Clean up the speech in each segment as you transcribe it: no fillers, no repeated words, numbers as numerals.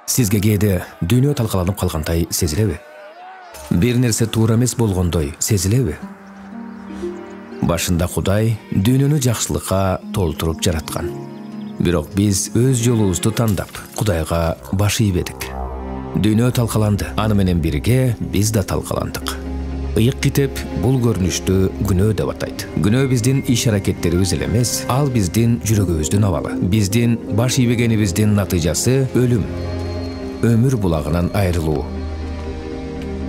Сизге кээде дүйнө талкаланып калгандай сезилеби? Бир нерсе туура эмес болгондой сезилеби? Башында Кудай дүйнөнү жакшылыкка толтуруп жараткан. Бирок биз өз жолубузду тандап, Кудайга баш ийбедик. Дүйнө талкаланды, аны менен бирге биз да талкаландык. Ыйык китеп бул көрүнүштү күнөө деп атайт. Күнөө биздин иш-аракеттерибиз эле эмес, ал биздин жүрөгүбүздүн абалы. Биздин баш ийбегенибиздин натыйжасы өлүм, өмүр булагынан айрылуу.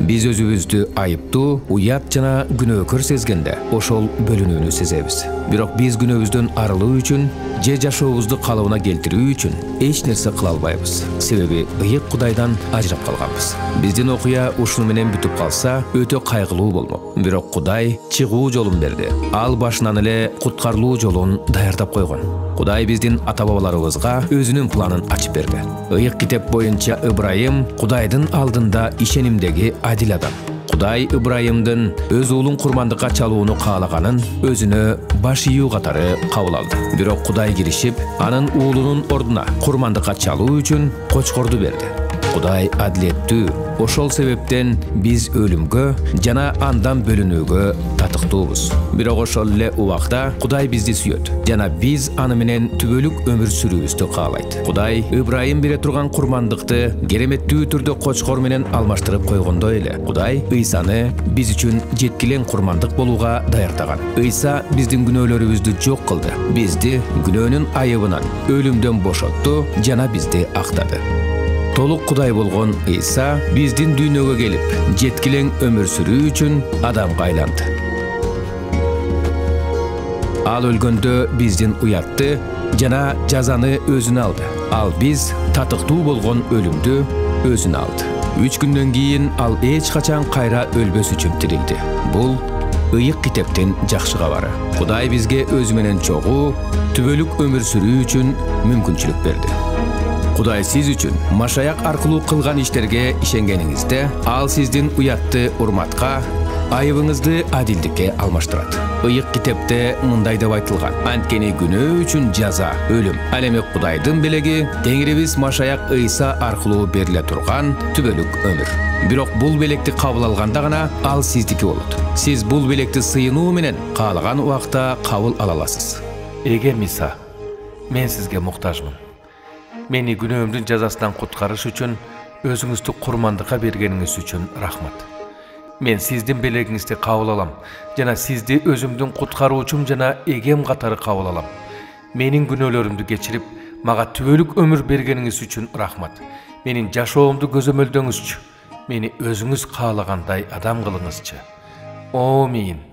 Биз өзүбүздү айыптуу, уят жана күнөөкөр сезгенде, ошол бөлүнүүнү сезебиз. Бирок биз күнөөбүздөн арылуу үчүн, же жашообузду калыбына келтирүү үчүн эч нерсе кыла албайбыз. Себеби ыйык Кудайдан ажырап калганбыз. Биздин окуя ушуну менен бүтүп калса, өтө кайгылуу болмок. Бирок Кудай чыгуу жолун берди. Ал башынан эле куткарылуу жолун даярдап койгон. Кудай биздин ата-бабаларыбызга өзүнүн планын ачып берди. Ыйык китеп боюнча Ыбрайым Кудайдын алдында ишенимдеги адил адам. Кудай Ыбрайымдын өз уулун курмандыкка чалууну каалаганын өзүнө баш ийүү катары кабыл алды. Бирок Кудай киришип, анын уулунун ордуна курмандыкка чалуу үчүн кочкорду берди. Кудай адилеттүү. Ошол себептен биз өлүмгө жана андан бөлүнүүгө татыктуубуз. Бирок ошол эле убакта Кудай бизди сүйөт жана биз аны менен түбөлүк өмүр сүрүүбүздү каалайт. Кудай Ыбрайым бере турган курмандыкты кереметтүү түрдө кочкор менен алмаштырып койгондой эле, Кудай Ыйсаны биз үчүн жеткилең курмандык болууга даярдаган. Ыйса биздин күнөөлөрүбүздү жок кылды. Бизди күнөөнүн айыбынан, өлүмдөн бошотту жана бизди актады. Толук Кудай болгон Ыйса биздин дүйнөгө келип, жеткилең өмүр сүрүү үчүн адамга айланды. Ал өлгөндө биздин уятты жана жазаны өзүнө алды. Ал биз татыктуу болгон өлүмдү өзүнө алды. 3 күндөн кийин ал эч качан кайра өлбөс үчүн тирилди. Бул ыйык китептин жакшы кабары. Кудай бизге өзү менен чогуу, түбөлүк өмүр сүрүү үчүн мүмкүнчүлүк берди. Кудай сиз үчүн Машаяк аркылуу кылган иштерге ишенгениңизде, ал сиздин уятты урматка, айыбыңызды адилдикке алмаштырат. Ыйык китепте мындай деп айтылган: анткени күнөө үчүн жаза өлүм, ал эми Кудайдын белеги Теңирибиз Машаяк Ыйса аркылуу бериле турган түбөлүк өмүр. Бирок бул белекти кабыл алганда гана ал сиздики болот. Сиз бул белекти сыйынуу менен каалаган убакта кабыл ала аласыз. Эгем Иса, мен сизге муктажмын. Мени күнөөмдүн жазасынан куткарыш үчүн өзүңүздү курмандыкка бергениңиз үчүн рахмат. Мен сиздин белегиңизди кабыл алам жана сизди өзүмдүн куткаруучум жана эгем катары кабыл алам. Менин күнөөлөрүмдү кечирип, мага түбөлүк өмүр бергениңиз үчүн рахмат. Менин жашоомду көзөмөлдөңүзчү. Мени өзүңүз каалагандай адам кылыңызчы. Амин.